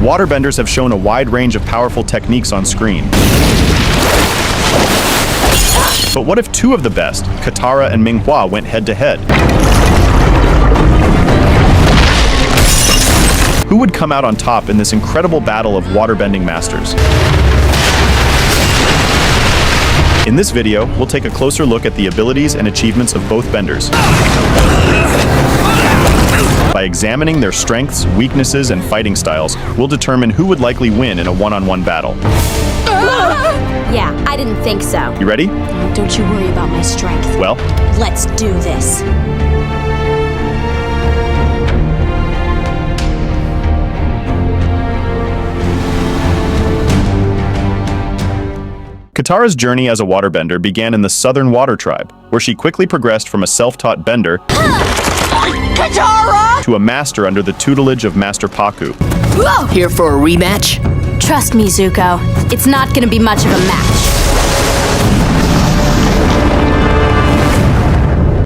Waterbenders have shown a wide range of powerful techniques on screen. But what if two of the best, Katara and Ming-Hua, went head-to-head? Who would come out on top in this incredible battle of waterbending masters? In this video, we'll take a closer look at the abilities and achievements of both benders. By examining their strengths, weaknesses, and fighting styles, we'll determine who would likely win in a one-on-one battle. Yeah, I didn't think so. You ready? Don't you worry about my strength. Well, Let's do this. Katara's journey as a waterbender began in the Southern Water Tribe, where she quickly progressed from a self-taught bender Katara! to a master under the tutelage of Master Paku. Whoa! Here for a rematch? Trust me, Zuko. It's not gonna be much of a match.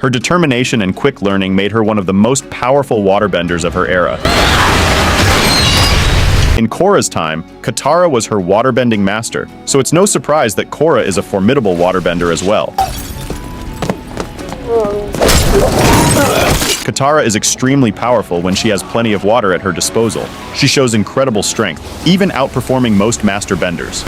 Her determination and quick learning made her one of the most powerful waterbenders of her era. In Korra's time, Katara was her waterbending master, so it's no surprise that Korra is a formidable waterbender as well. Katara is extremely powerful when she has plenty of water at her disposal. She shows incredible strength, even outperforming most master benders.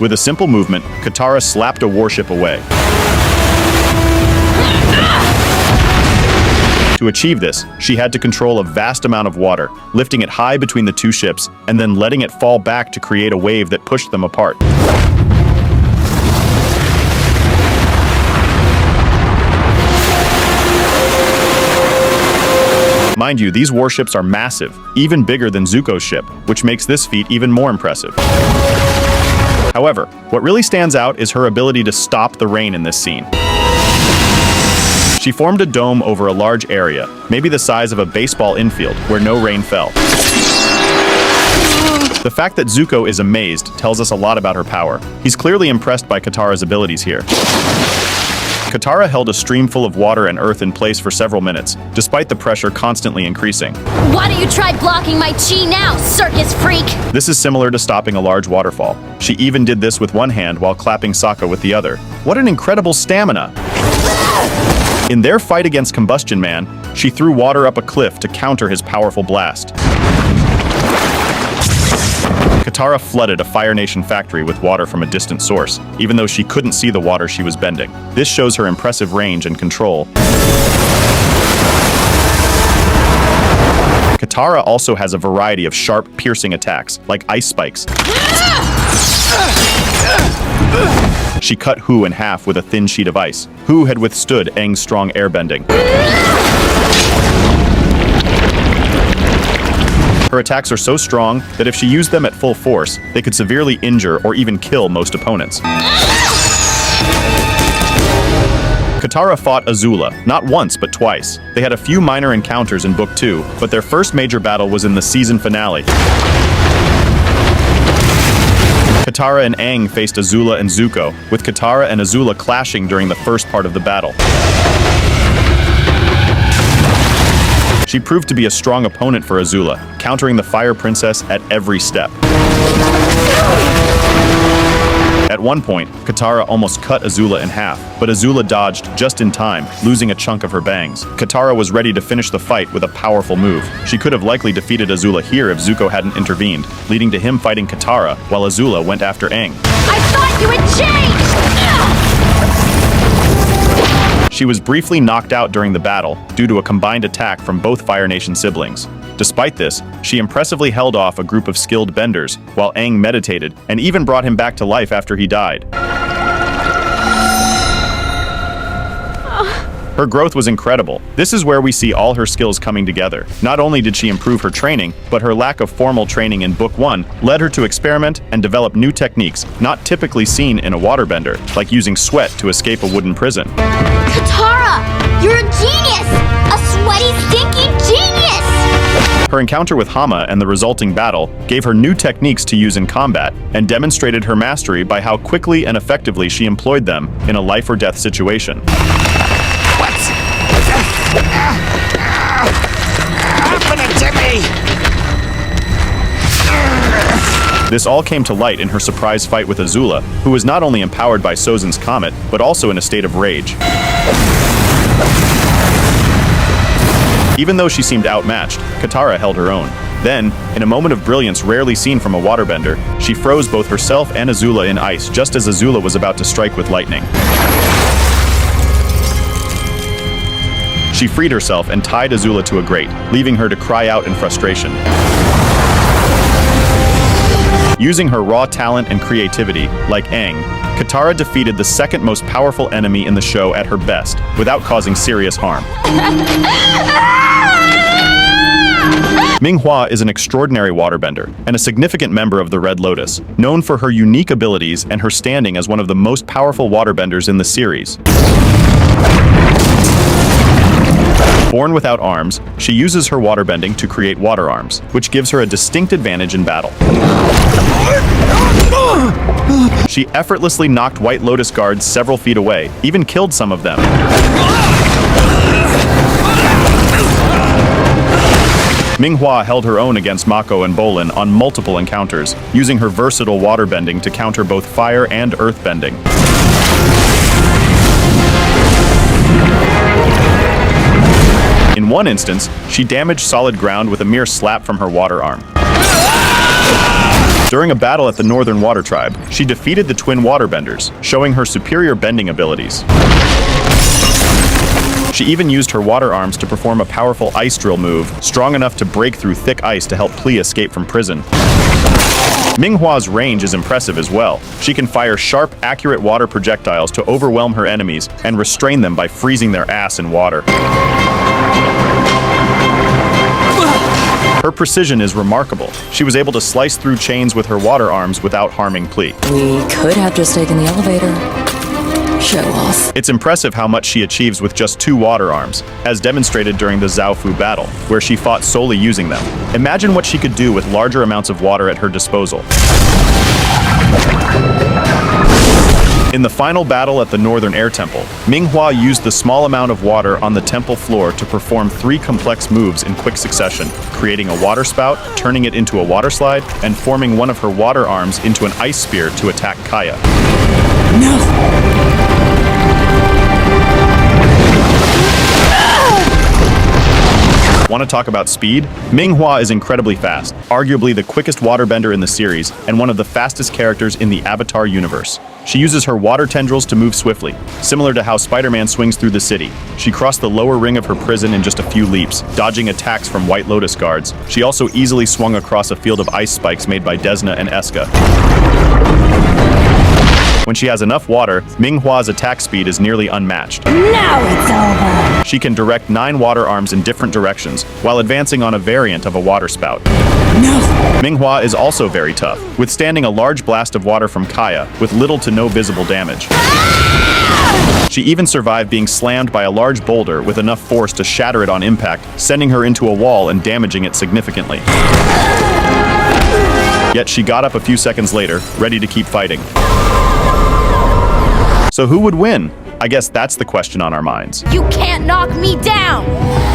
With a simple movement, Katara slapped a warship away. To achieve this, she had to control a vast amount of water, lifting it high between the two ships, and then letting it fall back to create a wave that pushed them apart. Mind you, these warships are massive, even bigger than Zuko's ship, which makes this feat even more impressive. However, what really stands out is her ability to stop the rain in this scene. She formed a dome over a large area, maybe the size of a baseball infield, where no rain fell. The fact that Zuko is amazed tells us a lot about her power. He's clearly impressed by Katara's abilities here. Katara held a stream full of water and earth in place for several minutes, despite the pressure constantly increasing. Why don't you try blocking my chi now, circus freak? This is similar to stopping a large waterfall. She even did this with one hand while clapping Sokka with the other. What an incredible stamina! In their fight against Combustion Man, she threw water up a cliff to counter his powerful blast. Katara flooded a Fire Nation factory with water from a distant source, even though she couldn't see the water she was bending. This shows her impressive range and control. Katara also has a variety of sharp, piercing attacks, like ice spikes. She cut Hu in half with a thin sheet of ice. Hu had withstood Aang's strong airbending. Her attacks are so strong that if she used them at full force, they could severely injure or even kill most opponents. Katara fought Azula, not once but twice. They had a few minor encounters in Book 2, but their first major battle was in the season finale. Katara and Aang faced Azula and Zuko, with Katara and Azula clashing during the first part of the battle. She proved to be a strong opponent for Azula, countering the Fire Princess at every step. At one point, Katara almost cut Azula in half, but Azula dodged just in time, losing a chunk of her bangs. Katara was ready to finish the fight with a powerful move. She could have likely defeated Azula here if Zuko hadn't intervened, leading to him fighting Katara while Azula went after Aang. I thought you had changed! She was briefly knocked out during the battle due to a combined attack from both Fire Nation siblings. Despite this, she impressively held off a group of skilled benders while Aang meditated and even brought him back to life after he died. Her growth was incredible. This is where we see all her skills coming together. Not only did she improve her training, but her lack of formal training in Book 1 led her to experiment and develop new techniques not typically seen in a waterbender, like using sweat to escape a wooden prison. Katara! You're a genius! A sweaty, stinky genius! Her encounter with Hama and the resulting battle gave her new techniques to use in combat and demonstrated her mastery by how quickly and effectively she employed them in a life-or-death situation. What's happening to me? This all came to light in her surprise fight with Azula, who was not only empowered by Sozin's comet, but also in a state of rage. Even though she seemed outmatched, Katara held her own. Then, in a moment of brilliance rarely seen from a waterbender, she froze both herself and Azula in ice just as Azula was about to strike with lightning. She freed herself and tied Azula to a grate, leaving her to cry out in frustration. Using her raw talent and creativity, like Aang, Katara defeated the second most powerful enemy in the show at her best, without causing serious harm. Ming-Hua is an extraordinary waterbender and a significant member of the Red Lotus, known for her unique abilities and her standing as one of the most powerful waterbenders in the series. Born without arms, she uses her waterbending to create water arms, which gives her a distinct advantage in battle. She effortlessly knocked White Lotus guards several feet away, even killed some of them. Ming-Hua held her own against Mako and Bolin on multiple encounters, using her versatile waterbending to counter both fire and earthbending. In one instance, she damaged solid ground with a mere slap from her water arm. During a battle at the Northern Water Tribe, she defeated the twin waterbenders, showing her superior bending abilities. She even used her water arms to perform a powerful ice drill move, strong enough to break through thick ice to help Pli escape from prison. Ming-Hua's range is impressive as well. She can fire sharp, accurate water projectiles to overwhelm her enemies and restrain them by freezing their ass in water. Her precision is remarkable. She was able to slice through chains with her water arms without harming Pli. We could have just taken the elevator. Show off. It's impressive how much she achieves with just 2 water arms, as demonstrated during the Zaofu battle, where she fought solely using them. Imagine what she could do with larger amounts of water at her disposal. In the final battle at the Northern Air Temple, Ming-Hua used the small amount of water on the temple floor to perform 3 complex moves in quick succession, creating a water spout, turning it into a water slide, and forming one of her water arms into an ice spear to attack Kaya. No! Want to talk about speed? Ming-Hua is incredibly fast, arguably the quickest waterbender in the series, and one of the fastest characters in the Avatar universe. She uses her water tendrils to move swiftly, similar to how Spider-Man swings through the city. She crossed the lower ring of her prison in just a few leaps, dodging attacks from White Lotus guards. She also easily swung across a field of ice spikes made by Desna and Eska. When she has enough water, Ming-Hua's attack speed is nearly unmatched. Now it's over! She can direct 9 water arms in different directions, while advancing on a variant of a water spout. No! Ming-Hua is also very tough, withstanding a large blast of water from Kaya with little to no visible damage. She even survived being slammed by a large boulder with enough force to shatter it on impact, sending her into a wall and damaging it significantly. Yet she got up a few seconds later, ready to keep fighting. So who would win? I guess that's the question on our minds. You can't knock me down!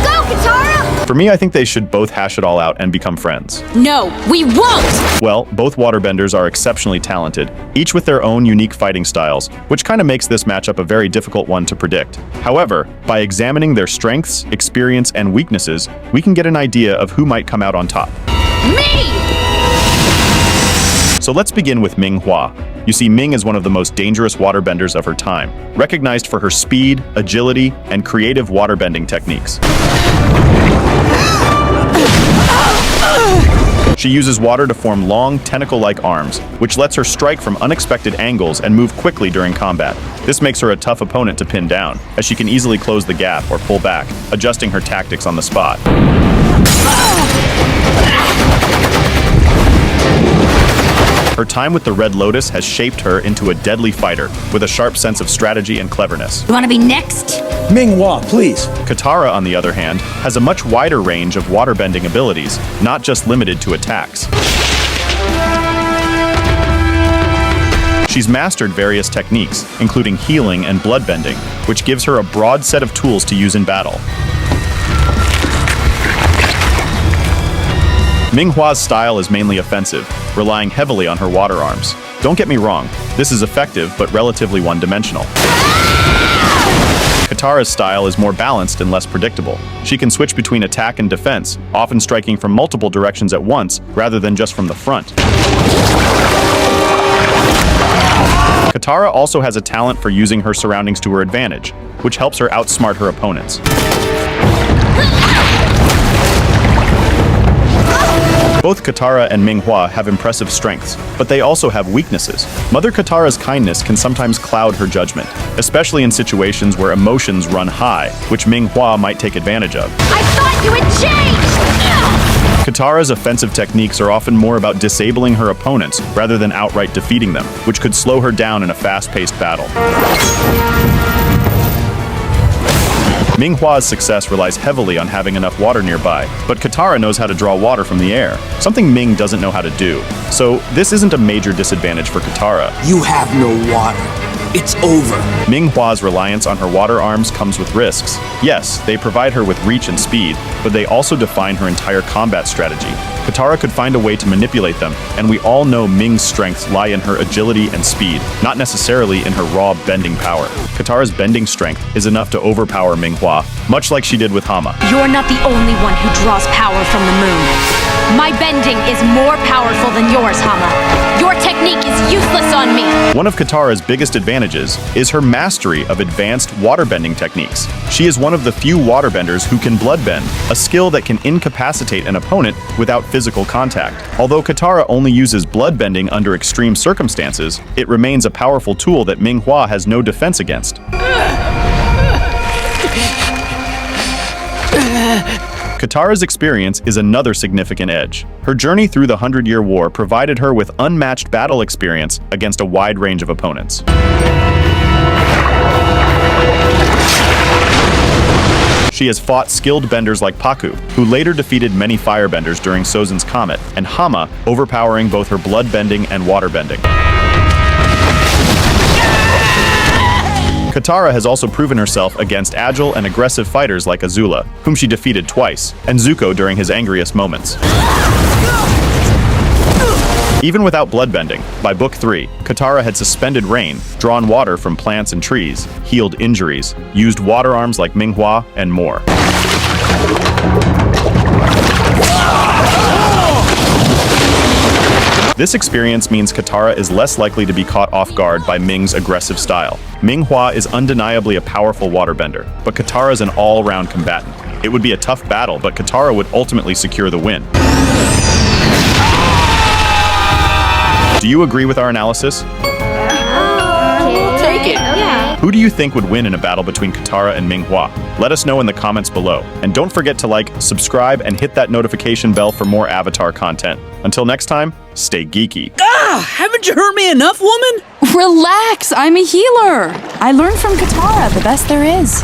Go, Katara! For me, I think they should both hash it all out and become friends. No, we won't! Well, both waterbenders are exceptionally talented, each with their own unique fighting styles, which kind of makes this matchup a very difficult one to predict. However, by examining their strengths, experience, and weaknesses, we can get an idea of who might come out on top. Me! So let's begin with Ming-Hua. You see, Ming is one of the most dangerous waterbenders of her time, recognized for her speed, agility, and creative waterbending techniques. She uses water to form long, tentacle-like arms, which lets her strike from unexpected angles and move quickly during combat. This makes her a tough opponent to pin down, as she can easily close the gap or pull back, adjusting her tactics on the spot. Her time with the Red Lotus has shaped her into a deadly fighter with a sharp sense of strategy and cleverness. You wanna be next? Ming-Hua, please. Katara, on the other hand, has a much wider range of waterbending abilities, not just limited to attacks. She's mastered various techniques, including healing and bloodbending, which gives her a broad set of tools to use in battle. Ming-Hua's style is mainly offensive, relying heavily on her water arms. Don't get me wrong, this is effective but relatively one-dimensional. Katara's style is more balanced and less predictable. She can switch between attack and defense, often striking from multiple directions at once rather than just from the front. Katara also has a talent for using her surroundings to her advantage, which helps her outsmart her opponents. Both Katara and Ming-Hua have impressive strengths, but they also have weaknesses. Mother Katara's kindness can sometimes cloud her judgment, especially in situations where emotions run high, which Ming-Hua might take advantage of. I thought you had changed! Katara's offensive techniques are often more about disabling her opponents rather than outright defeating them, which could slow her down in a fast-paced battle. Ming-Hua's success relies heavily on having enough water nearby, but Katara knows how to draw water from the air, something Ming doesn't know how to do. So this isn't a major disadvantage for Katara. You have no water. It's over. Ming-Hua's reliance on her water arms comes with risks. Yes, they provide her with reach and speed, but they also define her entire combat strategy. Katara could find a way to manipulate them, and we all know Ming's strengths lie in her agility and speed, not necessarily in her raw bending power. Katara's bending strength is enough to overpower Ming-Hua, much like she did with Hama. You're not the only one who draws power from the moon. My bending is more powerful than yours, Hama. Your technique is useless on me. One of Katara's biggest advantages is her mastery of advanced waterbending techniques. She is one of the few waterbenders who can bloodbend, a skill that can incapacitate an opponent without physical contact. Although Katara only uses bloodbending under extreme circumstances, it remains a powerful tool that Ming-Hua has no defense against. Katara's experience is another significant edge. Her journey through the 100-Year War provided her with unmatched battle experience against a wide range of opponents. She has fought skilled benders like Pakku, who later defeated many firebenders during Sozin's Comet, and Hama, overpowering both her bloodbending and waterbending. Katara has also proven herself against agile and aggressive fighters like Azula, whom she defeated twice, and Zuko during his angriest moments. Even without bloodbending, by Book 3, Katara had suspended rain, drawn water from plants and trees, healed injuries, used water arms like Ming-Hua, and more. This experience means Katara is less likely to be caught off guard by Ming's aggressive style. Ming-Hua is undeniably a powerful waterbender, but Katara is an all-round combatant. It would be a tough battle, but Katara would ultimately secure the win. Do you agree with our analysis? Take it. Who do you think would win in a battle between Katara and Ming-Hua? Let us know in the comments below. And don't forget to like, subscribe, and hit that notification bell for more Avatar content. Until next time, stay geeky. Haven't you heard me enough, woman? Relax, I'm a healer. I learned from Katara, the best there is.